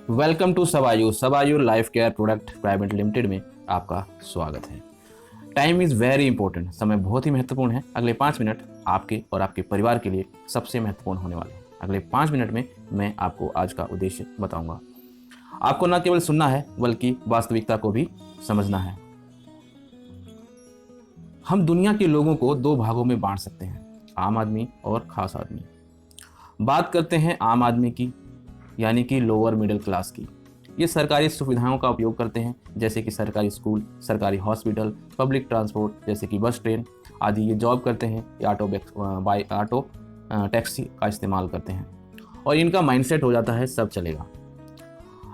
Welcome to Savayu life care product private limited में आपका स्वागत है। Time is very important. समय बहुत ही महत्वपूर्ण है। अगले 5 मिनट आपके और आपके परिवार के लिए सबसे महत्वपूर्ण होने वाले हैं। अगले 5 मिनट में मैं आपको आज का उद्देश्य बताऊंगा। आपको न केवल सुनना है बल्कि वास्तविकता को भी समझना है। हम दुनिया के लोगों को 2 भागों में बांट सकते हैं, आम आदमी और खास आदमी। बात करते हैं आम आदमी की, यानी कि लोअर मिडिल क्लास की। ये सरकारी सुविधाओं का उपयोग करते हैं, जैसे कि सरकारी स्कूल, सरकारी हॉस्पिटल, पब्लिक ट्रांसपोर्ट जैसे कि बस, ट्रेन आदि। ये जॉब करते हैं या ऑटो टैक्सी का इस्तेमाल करते हैं और इनका माइंडसेट हो जाता है सब चलेगा।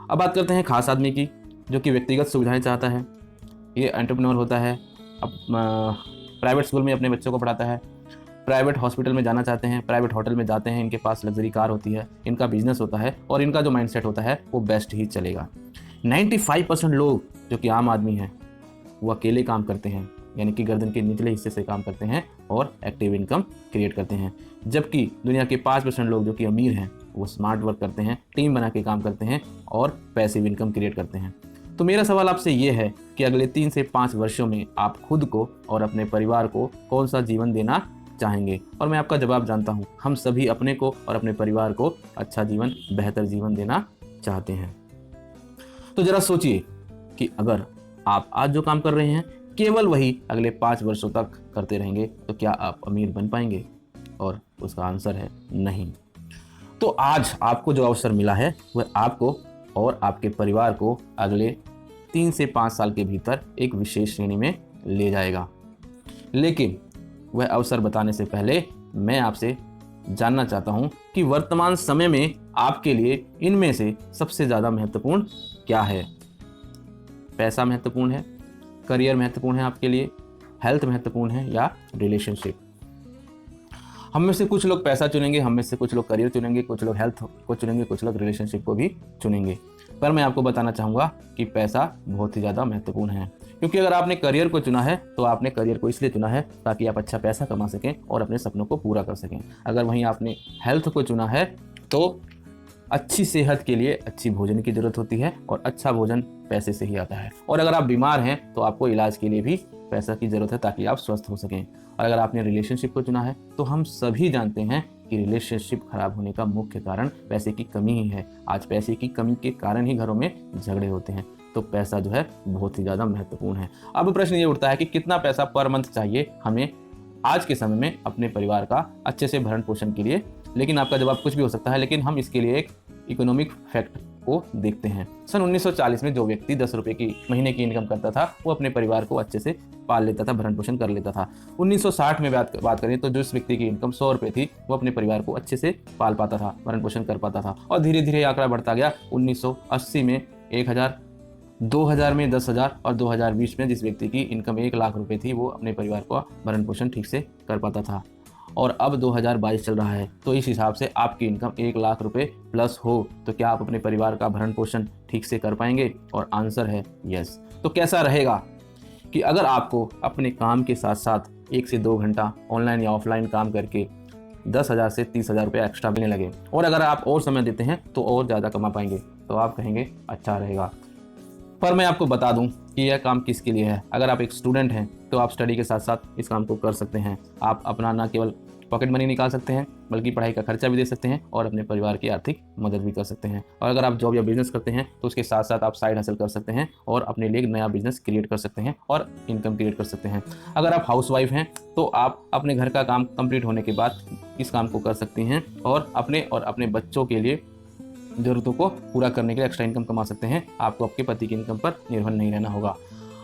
अब बात करते हैं खास आदमी की, जो कि व्यक्तिगत सुविधाएं चाहता है। ये एंटरप्रेन्योर होता है, अब प्राइवेट स्कूल में अपने बच्चों को पढ़ाता है, प्राइवेट हॉस्पिटल में जाना चाहते हैं, प्राइवेट होटल में जाते हैं, इनके पास लग्जरी कार होती है, इनका बिजनेस होता है और इनका जो माइंडसेट होता है वो बेस्ट ही चलेगा। 95% लोग जो कि आम आदमी हैं वो अकेले काम करते हैं, यानी कि गर्दन के निचले हिस्से से काम करते हैं और एक्टिव इनकम क्रिएट करते हैं। जबकि दुनिया के 5% लोग जो कि अमीर हैं वो स्मार्ट वर्क करते हैं, टीम बना के काम करते हैं और पैसिव इनकम क्रिएट करते हैं। तो मेरा सवाल आपसे ये है कि अगले 3 से 5 वर्षों में आप खुद को और अपने परिवार को कौन सा जीवन देना चाहेंगे? और मैं आपका जवाब जानता हूं, हम सभी अपने को और अपने परिवार को अच्छा जीवन, बेहतर जीवन देना चाहते हैं। तो जरा सोचिए कि अगर आप आज जो काम कर रहे हैं केवल वही अगले 5 वर्षों तक करते रहेंगे तो क्या आप अमीर बन पाएंगे? और उसका आंसर है नहीं। तो आज आपको जो अवसर मिला है वह आपको और आपके परिवार को अगले 3 से 5 साल के भीतर एक विशेष श्रेणी में ले जाएगा। लेकिन वह अवसर बताने से पहले मैं आपसे जानना चाहता हूं कि वर्तमान समय में आपके लिए इनमें से सबसे ज़्यादा महत्वपूर्ण क्या है? पैसा महत्वपूर्ण है, करियर महत्वपूर्ण है आपके लिए, हेल्थ महत्वपूर्ण है या रिलेशनशिप? हम में से कुछ लोग पैसा चुनेंगे, हम में से कुछ लोग करियर चुनेंगे, कुछ लोग हेल्थ को चुनेंगे, कुछ लोग रिलेशनशिप को भी चुनेंगे। पर मैं आपको बताना चाहूँगा कि पैसा बहुत ही ज़्यादा महत्वपूर्ण है, क्योंकि अगर आपने करियर को चुना है तो आपने करियर को इसलिए चुना है ताकि आप अच्छा पैसा कमा सकें और अपने सपनों को पूरा कर सकें। अगर वहीं आपने हेल्थ को चुना है तो अच्छी सेहत के लिए अच्छी भोजन की ज़रूरत होती है और अच्छा भोजन पैसे से ही आता है। और अगर आप बीमार हैं तो आपको इलाज के लिए भी पैसा की ज़रूरत है ताकि आप स्वस्थ हो सकें। और अगर आपने रिलेशनशिप को चुना है तो हम सभी जानते हैं कि रिलेशनशिप खराब होने का मुख्य कारण पैसे की कमी ही है। आज पैसे की कमी के कारण ही घरों में झगड़े होते हैं। तो पैसा जो है बहुत ही ज़्यादा महत्वपूर्ण है। अब प्रश्न ये उठता है कि कितना पैसा पर मंथ चाहिए हमें आज के समय में अपने परिवार का अच्छे से भरण पोषण के लिए? लेकिन आपका जवाब कुछ भी हो सकता है, लेकिन हम इसके लिए एक इकोनॉमिक फैक्ट को देखते हैं। सन 1940 में जो व्यक्ति 10 रुपये की महीने की इनकम करता था वो अपने परिवार को अच्छे से पाल लेता था, भरण पोषण कर लेता था। 1960 में बात करें तो जिस व्यक्ति की इनकम 100 रुपये थी वो अपने परिवार को अच्छे से पाल पाता था, भरण पोषण कर पाता था। और धीरे धीरे आंकड़ा बढ़ता गया। 1980 में 1000, 2000 में 10,000 और 2020 में जिस व्यक्ति की इनकम 1 लाख रुपए थी वो अपने परिवार को भरण पोषण ठीक से कर पाता था। और अब 2022 चल रहा है, तो इस हिसाब से आपकी इनकम 1 लाख रुपए प्लस हो तो क्या आप अपने परिवार का भरण पोषण ठीक से कर पाएंगे? और आंसर है यस। तो कैसा रहेगा कि अगर आपको अपने काम के साथ साथ 1 से 2 घंटा ऑनलाइन या ऑफलाइन काम करके 10,000 से 30,000 रुपये एक्स्ट्रा मिलने लगे और अगर आप और समय देते हैं तो और ज़्यादा कमा पाएंगे? तो आप कहेंगे अच्छा रहेगा। पर मैं आपको बता दूं कि यह काम किसके लिए है। अगर आप एक स्टूडेंट हैं तो आप स्टडी के साथ साथ इस काम को कर सकते हैं। आप अपना ना केवल पॉकेट मनी निकाल सकते हैं बल्कि पढ़ाई का खर्चा भी दे सकते हैं और अपने परिवार की आर्थिक मदद भी कर सकते हैं। और अगर आप जॉब या बिजनेस करते हैं तो उसके साथ साथ आप साइड हसल कर सकते हैं और अपने लिए एक नया बिजनेस क्रिएट कर सकते हैं और इनकम क्रिएट कर सकते हैं। अगर आप हाउसवाइफ हैं तो आप अपने घर का काम कंप्लीट होने के बाद इस काम को कर सकती हैं और अपने बच्चों के लिए ज़रूरतों को पूरा करने के लिए एक्स्ट्रा इनकम कमा सकते हैं। आपको आपके पति की इनकम पर निर्भर नहीं रहना होगा।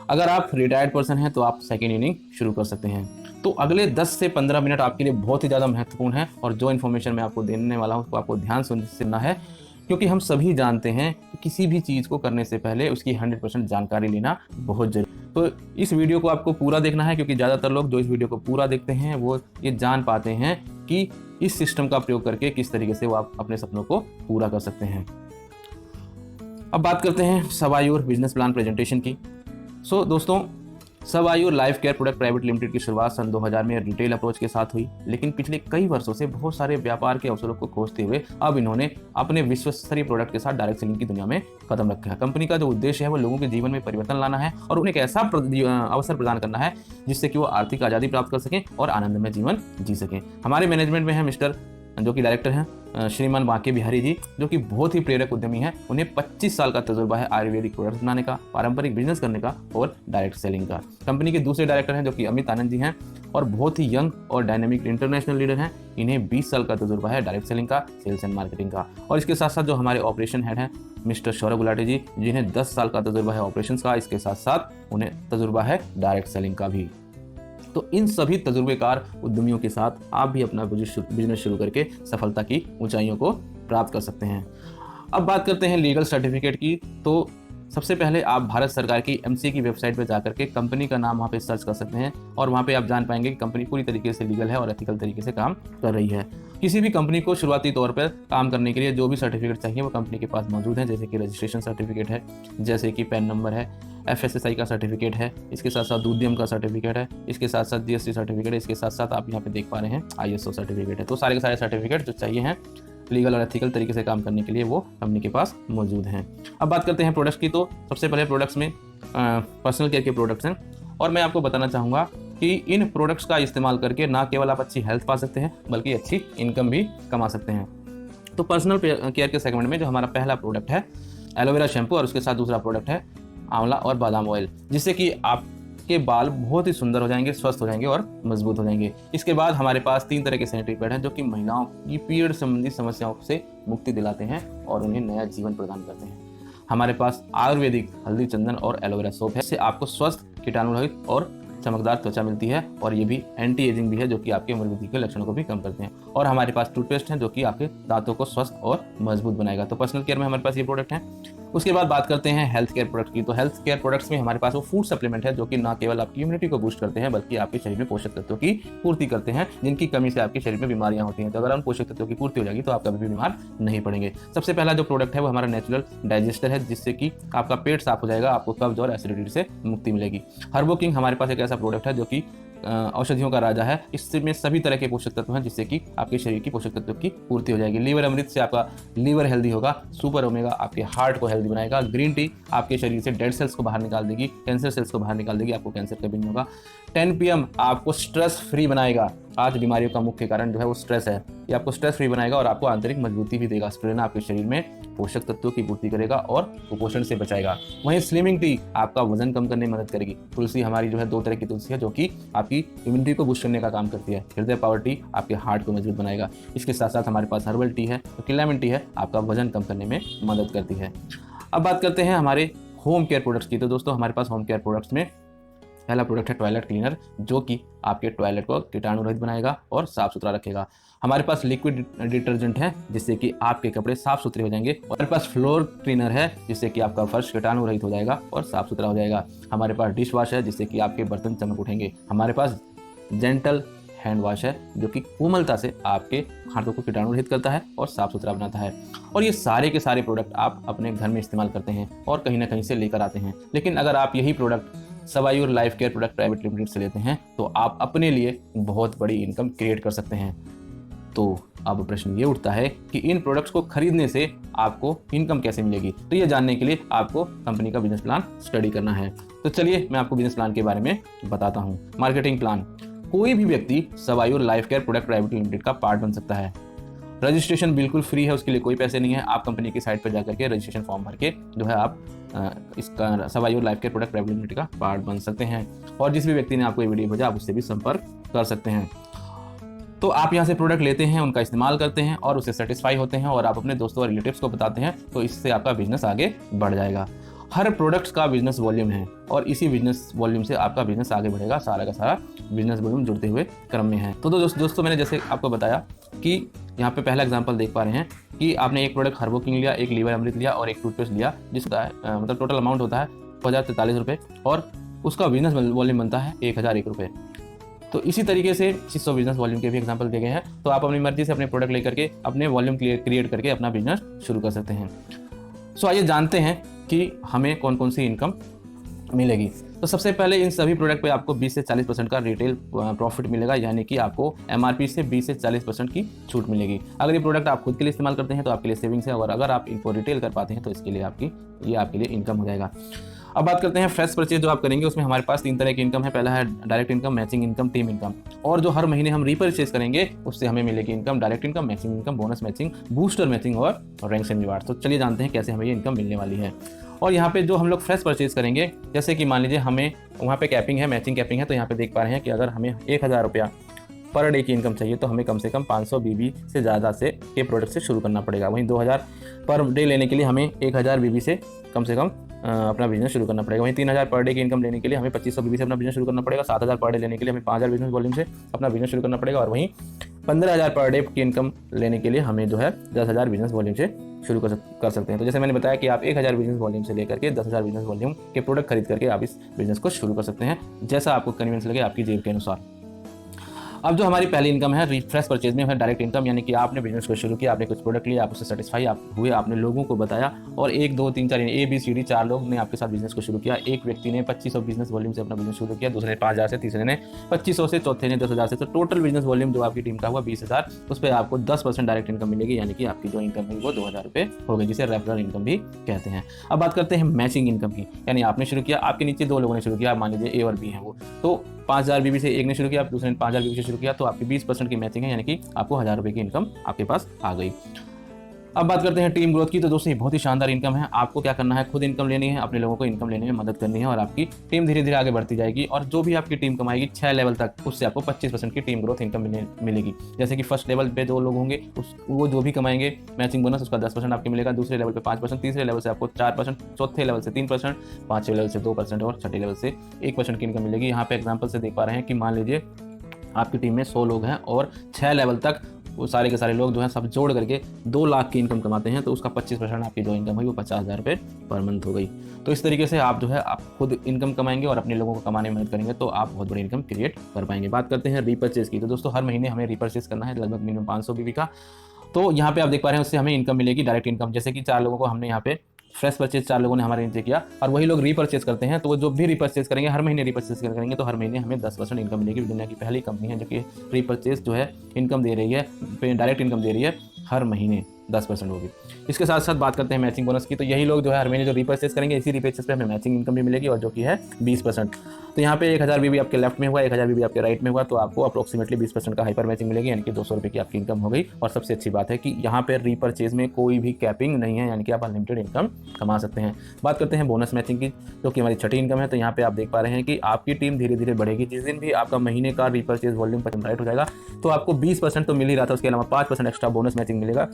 अगर आप रिटायर्ड पर्सन हैं तो आप सेकेंड इनिंग शुरू कर सकते हैं। तो अगले 10 से 15 मिनट आपके लिए बहुत ही ज़्यादा महत्वपूर्ण है और जो इन्फॉर्मेशन मैं आपको देने वाला हूँ उसको आपको ध्यान से सुनना है, क्योंकि हम सभी जानते हैं कि किसी भी चीज़ को करने से पहले उसकी 100% जानकारी लेना बहुत जरूरी। तो इस वीडियो को आपको पूरा देखना है, क्योंकि ज़्यादातर लोग जो इस वीडियो को पूरा देखते हैं वो ये जान पाते हैं कि इस सिस्टम का प्रयोग करके किस तरीके से वो आप अपने सपनों को पूरा कर सकते हैं। अब बात करते हैं सवायु बिजनेस प्लान प्रेजेंटेशन की। दोस्तों, सब आयु life care product private limited की शुरुआत सन 2000 में रिटेल अप्रोच के साथ हुई, लेकिन पिछले कई वर्षों से बहुत सारे व्यापार के अवसरों को खोजते हुए अब इन्होंने अपने विश्वस्तरीय प्रोडक्ट के साथ डायरेक्ट सेलिंग की दुनिया में कदम रखा है। कंपनी का जो उद्देश्य है वो लोगों के जीवन में परिवर्तन लाना है और उन्हें एक ऐसा अवसर प्रदान करना है जिससे कि वो आर्थिक आज़ादी प्राप्त कर सकें और आनंदमय जीवन जी सकें। हमारे मैनेजमेंट में है मिस्टर जो कि डायरेक्टर हैं श्रीमान बांके बिहारी जी, जो कि बहुत ही प्रेरक उद्यमी हैं। उन्हें 25 साल का तजुर्बा है आयुर्वेदिक प्रोडक्ट्स बनाने का, पारंपरिक बिजनेस करने का और डायरेक्ट सेलिंग का। कंपनी के दूसरे डायरेक्टर हैं जो कि अमित आनंद जी हैं और बहुत ही यंग और डायनेमिक इंटरनेशनल लीडर हैं। इन्हें 20 साल का तजुर्बा है डायरेक्ट सेलिंग का, सेल्स एंड मार्केटिंग का। और इसके साथ साथ जो हमारे ऑपरेशन हेड हैं मिस्टर सौरभ गुलाटी जी, जिन्हें 10 साल का तजुर्बा है ऑपरेशंस का, इसके साथ साथ उन्हें तजुर्बा है डायरेक्ट सेलिंग का भी। तो इन सभी तजुर्बेकार उद्यमियों के साथ आप भी अपना बिजनेस शुरू करके सफलता की ऊंचाइयों को प्राप्त कर सकते हैं। अब बात करते हैं लीगल सर्टिफिकेट की। तो सबसे पहले आप भारत सरकार की एमसी की वेबसाइट पर जाकर के कंपनी का नाम वहाँ पे सर्च कर सकते हैं और वहाँ पे आप जान पाएंगे कि कंपनी पूरी तरीके से लीगल है और एथिकल तरीके से काम कर रही है। किसी भी कंपनी को शुरुआती तौर पर काम करने के लिए जो भी सर्टिफिकेट चाहिए वो कंपनी के पास मौजूद है, जैसे कि रजिस्ट्रेशन सर्टिफिकेट है, जैसे कि पैन नंबर है, FSSI का सर्टिफिकेट है, इसके साथ साथ उद्यम का सर्टिफिकेट है, इसके साथ साथ GST सर्टिफिकेट है, इसके साथ साथ आप यहाँ पे देख पा रहे हैं ISO सर्टिफिकेट है। तो सारे के सारे सर्टिफिकेट जो चाहिए हैं लीगल और एथिकल तरीके से काम करने के लिए वो कंपनी के पास मौजूद हैं। अब बात करते हैं प्रोडक्ट्स की। तो सबसे पहले प्रोडक्ट्स में पर्सनल केयर के प्रोडक्ट्स हैं और मैं आपको बताना चाहूँगा कि इन प्रोडक्ट्स का इस्तेमाल करके ना केवल आप अच्छी हेल्थ पा सकते हैं बल्कि अच्छी इनकम भी कमा सकते हैं। तो पर्सनल केयर के सेगमेंट में जो हमारा पहला प्रोडक्ट है एलोवेरा शैम्पू और उसके साथ दूसरा प्रोडक्ट है आंवला और बादाम ऑयल, जिससे कि आपके बाल बहुत ही सुंदर हो जाएंगे, स्वस्थ हो जाएंगे और मजबूत हो जाएंगे। इसके बाद हमारे पास 3 तरह के सैनिटरी पैड हैं जो कि महिलाओं की पीरियड संबंधी समस्याओं से मुक्ति दिलाते हैं और उन्हें नया जीवन प्रदान करते हैं। हमारे पास आयुर्वेदिक हल्दी चंदन और एलोवेरा सोप है, इससे आपको स्वस्थ कीटाणु रहित और चमकदार त्वचा मिलती है और ये भी एंटी एजिंग भी है जो कि आपके उम्र वृद्धि के लक्षणों को भी कम करते हैं। और हमारे पास टूथपेस्ट है जो कि आपके दांतों को स्वस्थ और मजबूत बनाएगा। तो पर्सनल केयर में हमारे पास ये प्रोडक्ट हैं। उसके बाद बात करते हैं हेल्थ केयर प्रोडक्ट की। तो हेल्थ केयर प्रोडक्ट्स में हमारे पास वो फूड सप्लीमेंट है जो कि ना केवल आपकी इम्यूनिटी को बूस्ट करते हैं बल्कि आपके शरीर में पोषक तत्वों की पूर्ति करते हैं, जिनकी कमी से आपके शरीर में बीमारियां होती हैं। तो अगर उन पोषक तत्वों की पूर्ति हो जाएगी तो आप कभी भी बीमार नहीं पड़ेंगे। सबसे पहला जो प्रोडक्ट है वो हमारा नेचुरल डाइजेस्टर है, जिससे कि आपका पेट साफ हो जाएगा, आपको कब्ज और एसिडिटी से मुक्ति मिलेगी। हर्बो किंग हमारे पास एक ऐसा प्रोडक्ट है जो कि औषधियों का राजा है। इसमें सभी तरह के पोषक तत्व हैं जिससे कि आपके शरीर की पोषक तत्वों की पूर्ति हो जाएगी। लीवर अमृत से आपका लीवर हेल्दी होगा। सुपर ओमेगा आपके हार्ट को हेल्दी बनाएगा। ग्रीन टी आपके शरीर से डेड सेल्स को बाहर निकाल देगी, कैंसर सेल्स को बाहर निकाल देगी, आपको कैंसर कभी नहीं होगा। 10 PM आपको स्ट्रेस फ्री बनाएगा। आज बीमारियों का मुख्य कारण जो है वो स्ट्रेस है। ये आपको स्ट्रेस फ्री बनाएगा और आपको आंतरिक मजबूती भी देगा। स्प्लेना आपके शरीर में पोषक तत्वों की पूर्ति करेगा और कुपोषण से बचाएगा। वहीं स्लिमिंग टी आपका वजन कम करने में मदद करेगी। तुलसी हमारी जो है 2 तरह की तुलसी है जो कि आपकी इम्यूनिटी को बूस्ट करने का काम करती है। हृदय पावर टी आपके हार्ट को मजबूत बनाएगा। इसके साथ साथ हमारे पास हर्बल टी है जो कि लेमन टी है, आपका वजन कम करने में मदद करती है। अब बात करते हैं हमारे होम केयर प्रोडक्ट्स की। तो दोस्तों हमारे पास होम केयर प्रोडक्ट्स में पहला प्रोडक्ट है टॉयलेट क्लीनर, जो कि आपके टॉयलेट को कीटाणु रहित बनाएगा और साफ सुथरा रखेगा। हमारे पास लिक्विड डिटर्जेंट है जिससे कि आपके कपड़े साफ सुथरे हो जाएंगे। और हमारे पास फ्लोर क्लीनर है जिससे कि आपका फर्श कीटाणु रहित हो जाएगा और साफ सुथरा हो जाएगा। हमारे पास डिश वॉश है जिससे कि आपके बर्तन चमक उठेंगे। हमारे पास जेंटल हैंड वॉश है जो कि कोमलता से आपके हाथों को कीटाणु रहित करता है और साफ सुथरा बनाता है। और ये सारे के सारे प्रोडक्ट आप अपने घर में इस्तेमाल करते हैं और कहीं ना कहीं से लेकर आते हैं। लेकिन अगर आप यही product Savayur life care product private limited से लेते हैं तो आप अपने लिए बहुत बड़ी इनकम क्रिएट कर सकते हैं। तो अब प्रश्न ये उठता है कि इन प्रोडक्ट्स को खरीदने से आपको इनकम कैसे मिलेगी। तो ये जानने के लिए आपको कंपनी का बिजनेस प्लान स्टडी करना है। तो चलिए मैं आपको बिजनेस प्लान के बारे में बताता हूँ। Marketing plan. कोई भी व्यक्ति Savayur life care product private limited का पार्ट बन सकता है। रजिस्ट्रेशन बिल्कुल फ्री है, उसके लिए कोई पैसे नहीं है। आप कंपनी की साइट पर जाकर के रजिस्ट्रेशन फॉर्म भर के जो है आप इसका Savayur life care product private limited का पार्ट बन सकते हैं। और जिस भी व्यक्ति ने आपको ये वीडियो भेजा आप उससे भी संपर्क कर सकते हैं। तो आप यहाँ से प्रोडक्ट लेते हैं, उनका इस्तेमाल करते हैं और उससे सेटिस्फाई होते हैं और आप अपने दोस्तों और रिलेटिव्स को बताते हैं, तो इससे आपका बिजनेस आगे बढ़ जाएगा। हर प्रोडक्ट्स का बिजनेस वॉल्यूम है और इसी बिजनेस वॉल्यूम से आपका बिजनेस आगे बढ़ेगा। सारा का सारा बिजनेस वॉल्यूम जुड़ते हुए क्रम में है। तो दोस्तों मैंने जैसे आपको बताया कि यहाँ पे पहला एग्जांपल देख पा रहे हैं कि आपने एक प्रोडक्ट हर्बो किंग लिया, एक लीवर अमृत लिया और एक टूथपेस्ट लिया, जिसका मतलब टोटल अमाउंट होता है 2043 रुपये और उसका बिजनेस वॉल्यूम बनता है 1001 रुपये। तो इसी तरीके से 600 बिजनेस वॉल्यूम के भी एग्जांपल दिए गए हैं। तो आप अपनी मर्जी से अपने प्रोडक्ट लेकर के अपने वॉल्यूम क्रिएट करके अपना बिजनेस शुरू कर सकते हैं। सो आइए जानते हैं कि हमें कौन कौन सी इनकम मिलेगी। तो सबसे पहले इन सभी प्रोडक्ट पे आपको 20 से 40% का रिटेल प्रॉफिट मिलेगा, यानी कि आपको एमआरपी से 20 से 40% की छूट मिलेगी। अगर ये प्रोडक्ट आप खुद के लिए इस्तेमाल करते हैं तो आपके लिए सेविंग्स है, और अगर आप इनको रिटेल कर पाते हैं तो इसके लिए ये आपके लिए इनकम हो जाएगा। अब बात करते हैं फ्रेश परचेज जो आप करेंगे, उसमें हमारे पास 3 तरह की इनकम है। पहला है direct income, matching income, team income. और जो हर महीने हम रीपरचेज करेंगे उससे हमें मिलेगी income, direct income, matching income, bonus matching, booster matching और रैंक्स एंड रिवार्ड्स। तो चलिए जानते हैं कैसे हमें ये इनकम मिलने वाली है। और यहाँ पे जो हम लोग फ्रेश परचेज करेंगे, जैसे कि मान लीजिए हमें वहाँ पे कैपिंग है, मैचिंग कैपिंग है, तो यहाँ पे देख पा रहे हैं कि अगर हमें 1000 रुपया पर डे की इनकम चाहिए तो हमें कम से कम 500 बीबी से ज़्यादा से के प्रोडक्ट से शुरू करना पड़ेगा। वहीं 2000 पर डे लेने के लिए हमें 1000 बीबी से कम अपना बिजनेस शुरू करना पड़ेगा। वहीं 3000 पर डे की इनकम लेने के लिए हमें 2500 बीबी से अपना बिजनेस शुरू करना पड़ेगा। 7000 पर डे लेने के लिए हमें 5000 बिजनेस वॉल्यूम से अपना बिजनेस शुरू करना पड़ेगा। और वहीं 15000 पर डे की इनकम लेने के लिए हमें जो है 10,000 बिजनेस वॉल्यूम से शुरू कर सकते हैं। तो जैसे मैंने बताया कि आप 1000 बिजनेस वॉल्यूम से लेकर के 10,000 बिजनेस वॉल्यूम के प्रोडक्ट खरीद करके आप इस बिजनेस को शुरू कर सकते हैं, जैसा आपको कन्वीनियंस लगे आपकी जेब के अनुसार। अब जो हमारी पहली इनकम है रिफ्रेश परचेज में है डायरेक्ट इनकम, यानी कि आपने बिजनेस को शुरू किया, आपने कुछ प्रोडक्ट लिए, आप उससे सेटिस्फाई आप हुए, आपने लोगों को बताया, और 1 2 3 4 ABCD 4 लोग ने आपके साथ बिजनेस को शुरू किया। एक व्यक्ति ने 2500 बिजनेस वॉल्यूम से अपना बिजनेस शुरू किया, दूसरे ने 5000 से, तीसरे ने 2500 से, चौथे ने 10,000 से। तो टोटल बिजनेस वॉल्यूम जो आपकी टीम का हुआ 20,000, उस पर आपको 10% डायरेक्ट इनकम मिलेगी, यानी कि आपकी जो इनकम हुई वो 2000 रुपये हो गई, जिसे रेफरल इनकम भी कहते हैं। अब बात करते हैं मैचिंग इनकम की, यानी आपने शुरू किया, आपके नीचे 2 लोगों ने शुरू किया, मान लीजिए A और B हैं वो, तो 5000 बीबी से एक ने शुरू किया, दूसरे ने 5000 बीबी से शुरू किया, तो आपकी 20% की मैचिंग है, यानी कि आपको 1000 रुपये की इनकम आपके पास आ गई। अब बात करते हैं टीम ग्रोथ की। तो दोस्तों ये बहुत ही शानदार इनकम है। आपको क्या करना है, खुद इनकम लेनी है, अपने लोगों को इनकम लेने में मदद करनी है, और आपकी टीम धीरे धीरे आगे बढ़ती जाएगी। और जो भी आपकी टीम कमाएगी 6 लेवल तक, उससे आपको 25% की टीम ग्रोथ इनकम मिलेगी। जैसे कि फर्स्ट लेवल पे 2 लोग होंगे, वो जो भी कमाएंगे मैचिंग बोनस उसका 10% आपको मिलेगा, दूसरे लेवल पे 5%, तीसरे लेवल से आपको 4%, चौथे लेवल से 3%, पाँचवें लेवल से 2% और छठे लेवल से 1% की इनकम मिलेगी। यहाँ पे एग्जाम्पल से देख पा रहे हैं कि मान लीजिए आपकी टीम में 100 लोग हैं और 6 लेवल तक वो सारे के सारे लोग जो हैं सब जोड़ करके 2 लाख की इनकम कमाते हैं, तो उसका 25% आपकी जो इनकम हुई वो 50,000 रुपये पर मंथ हो गई। तो इस तरीके से आप जो है आप खुद इनकम कमाएंगे और अपने लोगों को कमाने में मदद करेंगे, तो आप बहुत बड़ी इनकम क्रिएट कर पाएंगे। बात करते हैं रीपरचेज की। तो दोस्तों हर महीने हमें रीपरचेज करना है लगभग मिनिमम 500 बीबी का। तो यहाँ पे आप देख पा रहे हैं उससे हमें इनकम मिलेगी डायरेक्ट इनकम। जैसे कि 4 लोगों को हमने यहाँ पे फ्रेश परचेज 4 लोगों ने हमारे नीचे किया, और वही लोग रीपरचेज करते हैं, तो वो जो भी रीपरचेज करेंगे हर महीने रीपरचेज करेंगे, तो हर महीने हमें 10% इनकम मिलेगी। दुनिया की पहली कंपनी है जो कि रीपरचेज जो है इनकम दे रही है, डायरेक्ट इनकम दे रही है, हर महीने 10% होगी। इसके साथ साथ बात करते हैं मैचिंग बोनस की। तो यही लोग जो है हर महीने जो रीपरचेज करेंगे, इसी रीपरचेज पे हमें मैचिंग इनकम भी मिलेगी, और जो कि है 20%। तो यहाँ पे 1000 बीबी आपके लेफ्ट में हुआ, 1000 बीबी आपके राइट में हुआ, तो आपको अप्रोक्सीमेटली 20% का हाइपर मैचिंग मिलेगी, यानी कि 200 रुपये की आपकी इनकम हो गई। और सबसे अच्छी बात है कि यहाँ पे रीपरचेज में कोई भी कैपिंग नहीं है, यानी कि आप अनलिमिटेड इनकम कमा सकते हैं। बात करते हैं बोनस मैचिंग की, जो कि हमारी छठी इनकम है। तो यहाँ पे आप देख पा रहे हैं कि आपकी टीम धीरे धीरे बढ़ेगी। जिस दिन भी आपका महीने का रीपरचेज वॉल्यूम राइट हो जाएगा, तो आपको 20% तो मिल ही रहा था, उसके अलावा 5% एक्स्ट्रा बोनस मैचिंग मिलेगा,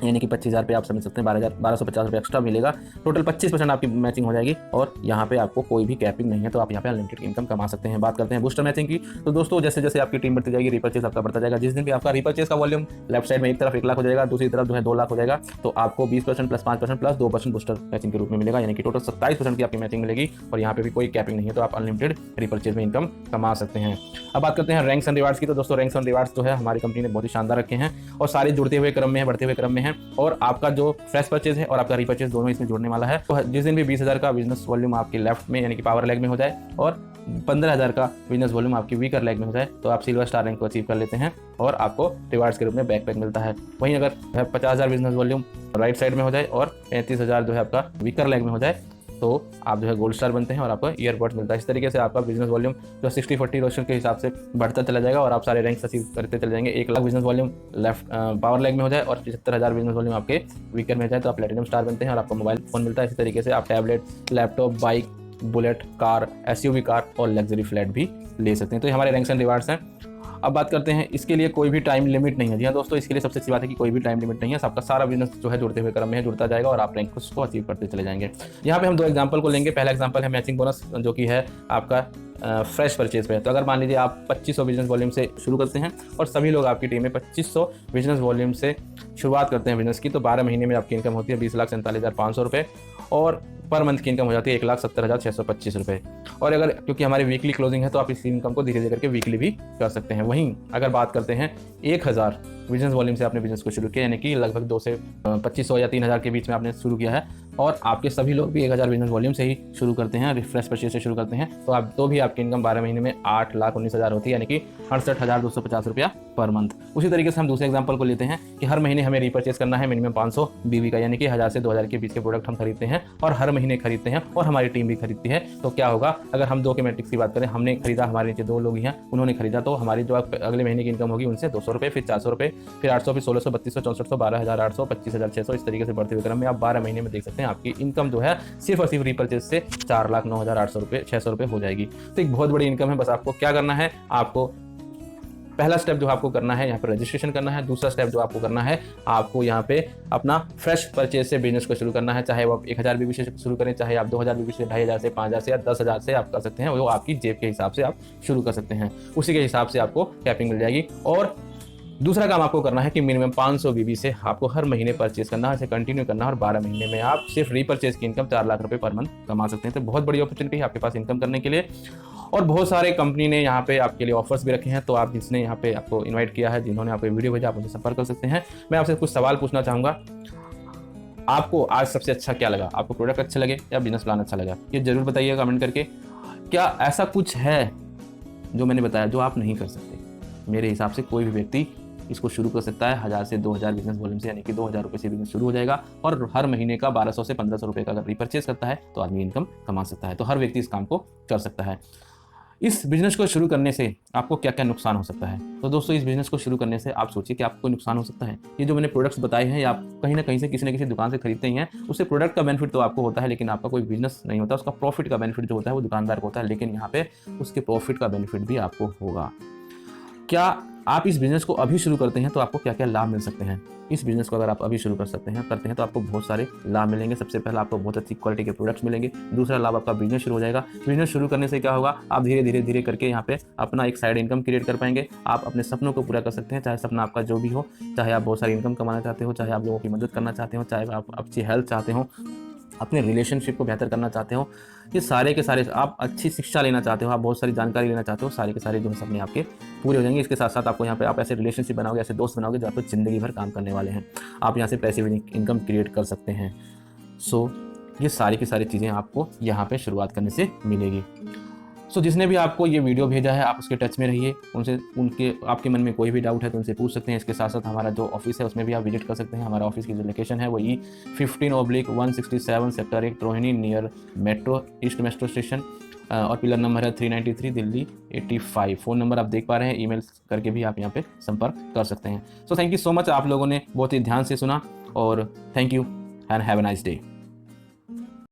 यानी कि 25,000 पे आप समझ सकते हैं 1250 रुपये एक्स्ट्रा मिलेगा। टोटल 25% आपकी मैचिंग हो जाएगी, और यहाँ पे आपको कोई भी कैपिंग नहीं है, तो आप यहाँ पे अनलिमिटेड इनकम कमा सकते हैं। बात करते हैं बूस्टर मैचिंग की। तो दोस्तों जैसे जैसे आपकी टीम बढ़ती जाएगी, रीपरचेज आपका बढ़ता जाएगा। जिस दिन भी आपका रीपरचेज का वॉल्यूम लेफ्ट साइड में एक तरफ 1 लाख हो जाएगा, दूसरी तरफ जो है 2 लाख हो जाएगा, तो आपको 20% प्लस 5% प्लस 2% बूस्टर मैचिंग के रूप में मिलेगा, यानी कि टोटल 27% की आपकी मैचिंग मिलेगी। और यहाँ पे भी कोई कैपिंग नहीं है, तो आप अनलिमिटेड रीपरचेज में इनकम कमा सकते हैं। अब बात करते हैं रैंक्स एंड रिवार्ड्स की। तो दोस्तों रैंक्स एंड रिवार्ड्स जो है हमारी कंपनी ने बहुत ही शानदार रखे हैं, और सारे जुड़ते हुए क्रम में है, बढ़ते हुए क्रम में है। और आपका जो फ्रेश परचेज है और आपका रीपरचेज दोनों इसमें जुड़ने वाला है। तो जिस दिन भी 20,000 का बिजनेस वॉल्यूम आपके लेफ्ट में यानी कि पावर लेग में हो जाए, और 15,000 का बिजनेस वॉल्यूम आपकी वीकर लेग में हो जाए, तो आप सिल्वर स्टार रैंक को अचीव कर लेते हैं, और आपको रिवार्ड्स के रूप में बैकपैक मिलता है। वहीं अगर 50,000 बिजनेस वॉल्यूम राइट साइड में हो जाए और 35,000 जो है आपका वीकर लेग में हो जाए, तो आप जो है गोल्ड स्टार बनते हैं और आपको ईयरबड्स मिलता है। इस तरीके से आपका बिजनेस वॉल्यूम जो 60-40 रेशियो के हिसाब से बढ़ता चला जाएगा, और आप सारे रैंक्स अचीव करते चले जाएंगे। 1 lakh business volume left power leg में हो जाए, और 75,000 बिजनेस वॉल्यूम आपके वीकर में हो जाए, तो आप प्लेटिनम स्टार बनते हैं, और आपको मोबाइल फोन मिलता है। इसी तरीके से आप tablet, laptop, bike, bullet, car, SUV car और लग्जरी फ्लैट भी ले सकते हैं। तो ये हमारे रैंक्स एंड रिवार्ड्स हैं। अब बात करते हैं, इसके लिए कोई भी टाइम लिमिट नहीं है। जी हाँ दोस्तों, इसके लिए सबसे अच्छी बात है कि कोई भी टाइम लिमिट नहीं है। सबका सारा बिजनेस जो है जुड़ते हुए क्रम में है, जुड़ता जाएगा, और आप रैंक को अचीव करते चले जाएंगे। यहाँ पे हम 2 एग्जांपल को लेंगे। पहला एग्जांपल है मैचिंग बोनस, जो कि है आपका फ्रेश परचेज पे। तो अगर मान लीजिए आप 2500 बिजनेस वॉल्यूम से शुरू करते हैं, और सभी लोग आपकी टीम में 2500 बिजनेस वॉल्यूम से शुरुआत करते हैं बिजनेस की, तो 12 महीने में आपकी इनकम होती है 20,47,500 रुपये, और पर मंथ की इनकम हो जाती है 1,70,625 रुपये। और अगर क्योंकि हमारी वीकली क्लोजिंग है, तो आप इस इनकम को धीरे धीरे करके वीकली भी कर सकते हैं। वहीं अगर बात करते हैं 1000 बिजनेस वॉल्यूम से आपने बिजनेस को शुरू किया, यानी कि लगभग 2 से 2500 या 3000 के बीच में आपने शुरू किया है, और आपके सभी लोग भी 1000 बिजनेस वॉल्यूम से ही शुरू करते हैं, रिफ्रेश परचेज से शुरू करते हैं, तो भी आपकी इनकम 12 महीने में 8,19,000 होती है, यानी कि 68,250 रुपया पर मंथ। उसी तरीके से हम दूसरे एग्जांपल को लेते हैं कि हर महीने हमें रीपरचेज करना है मिनिमम 500 बीवी का, यानी कि 1000 से 2000 के बीच के प्रोडक्ट हम खरीदते हैं और हर महीने खरीदते हैं और हमारी टीम भी खरीदती है। तो क्या होगा, अगर हम 2 के मैट्रिक्स की बात करें, हमने खरीदा, हमारे नीचे 2 लोग ही हैं, उन्होंने खरीदा, तो हमारी जो अगले महीने की इनकम होगी उनसे 200 रुपये, फिर 400 रुपये, फिर 800, फिर 1600, 3200, 6400, 12,800, 25,600, इस तरीके से बढ़ते हुए क्रम में आप 12 महीने में देख सकते हैं आपकी इनकम जो है सिर्फ और सिर्फ रीपरचेज से 4,09,800 रुपये, 600 रुपये हो जाएगी। तो एक बहुत बड़ी इनकम है। बस आपको क्या करना है, आपको पहला स्टेप जो आपको करना है यहाँ पे रजिस्ट्रेशन करना है। दूसरा स्टेप जो आपको करना है, आपको यहाँ पे अपना फ्रेश परचेज से बिजनेस को शुरू करना है। चाहे वो आप 1000 बीबी से शुरू करें, चाहे आप 2000 बीबी से, 2500 से, 5000 से या 10,000 से आप कर सकते हैं। वो आपकी जेब के हिसाब से आप शुरू कर सकते हैं, उसी के हिसाब से आपको कैपिंग मिल जाएगी। और दूसरा काम आपको करना है कि मिनिमम 500 बीबी से आपको हर महीने परचेज करना है, इसे कंटिन्यू करना है और 12 महीने में आप सिर्फ रीपरचेज की इनकम 4 लाख रुपए पर मंथ कमा सकते हैं। तो बहुत बड़ी अपॉर्चुनिटी है आपके पास इनकम करने के लिए, और बहुत सारे कंपनी ने यहाँ पे आपके लिए ऑफर्स भी रखे हैं। तो आप जिसने यहाँ पे आपको इनवाइट किया है, जिन्होंने आपको वीडियो भेजा, आप उनसे संपर्क कर सकते हैं। मैं आपसे कुछ सवाल पूछना चाहूँगा, आपको आज सबसे अच्छा क्या लगा? आपको प्रोडक्ट अच्छा लगे या बिजनेस प्लान अच्छा लगा? ये जरूर बताइए कमेंट करके। क्या ऐसा कुछ है जो मैंने बताया जो आप नहीं कर सकते? मेरे हिसाब से कोई भी व्यक्ति इसको शुरू कर सकता है। 1000 से 2000 बिजनेस वॉल्यूम से, यानी कि 2000 रुपये से बिजनेस शुरू हो जाएगा और हर महीने का 1200 से 1500 रुपये का अगर रिपरचेज करता है तो आदमी इनकम कमा सकता है। तो हर व्यक्ति इस काम को कर सकता है। इस बिजनेस को शुरू करने से आपको क्या क्या नुकसान हो सकता है? तो दोस्तों, इस बिजनेस को शुरू करने से आप सोचिए कि आपको कोई नुकसान हो सकता है। ये जो मैंने प्रोडक्ट्स बताए हैं, आप कहीं ना कहीं से किसी न किसी दुकान से खरीदते ही हैं। उससे प्रोडक्ट का बेनिफिट तो आपको होता है, लेकिन आपका कोई बिजनेस नहीं होता। उसका प्रॉफिट का बेनिफिट जो होता है वो दुकानदार को होता है, लेकिन यहाँ पे उसके प्रॉफिट का बेनिफिट भी आपको होगा। क्या आप इस बिजनेस को अभी शुरू करते हैं तो आपको क्या क्या लाभ मिल सकते हैं? इस बिजनेस को अगर आप अभी शुरू करते हैं तो आपको बहुत सारे लाभ मिलेंगे। सबसे पहले आपको बहुत अच्छी क्वालिटी के प्रोडक्ट्स मिलेंगे। दूसरा लाभ, आपका बिजनेस शुरू हो जाएगा। बिजनेस शुरू करने से क्या होगा, आप धीरे धीरे करके यहाँ पे अपना एक साइड इनकम क्रिएट कर पाएंगे। आप अपने सपनों को पूरा कर सकते हैं, चाहे सपना आपका जो भी हो, चाहे आप बहुत सारी इनकम कमाना चाहते हो, चाहे आप लोगों की मदद करना चाहते हो, चाहे आप अच्छी हेल्थ चाहते हो, अपने रिलेशनशिप को बेहतर करना चाहते हो, ये सारे के सारे, आप अच्छी शिक्षा लेना चाहते हो, आप बहुत सारी जानकारी लेना चाहते हो, सारे के सारे जो है सपने आपके पूरे हो जाएंगे। इसके साथ साथ आपको यहाँ पे आप ऐसे रिलेशनशिप बनाओगे, ऐसे दोस्त बनाओगे जो आपको ज़िंदगी भर काम करने वाले हैं। आप यहाँ से पैसिव इनकम क्रिएट कर सकते हैं। सो ये सारी की सारी चीज़ें आपको यहाँ पे शुरुआत करने से मिलेगी। सो जिसने भी आपको ये वीडियो भेजा है, आप उसके टच में रहिए, उनके आपके मन में कोई भी डाउट है तो उनसे पूछ सकते हैं। इसके साथ साथ हमारा जो ऑफिस है उसमें भी आप विजिट कर सकते हैं। हमारा ऑफिस की जो लोकेशन है वो E15/167 sector 1 Rohini, near metro, east metro station, और पिलर नंबर है 393, दिल्ली 85। फ़ोन नंबर आप देख पा रहे हैं। ईमेल करके भी आप यहाँ पे संपर्क कर सकते हैं। So thank you so much, आप लोगों ने बहुत ही ध्यान से सुना, और thank you and have a nice day.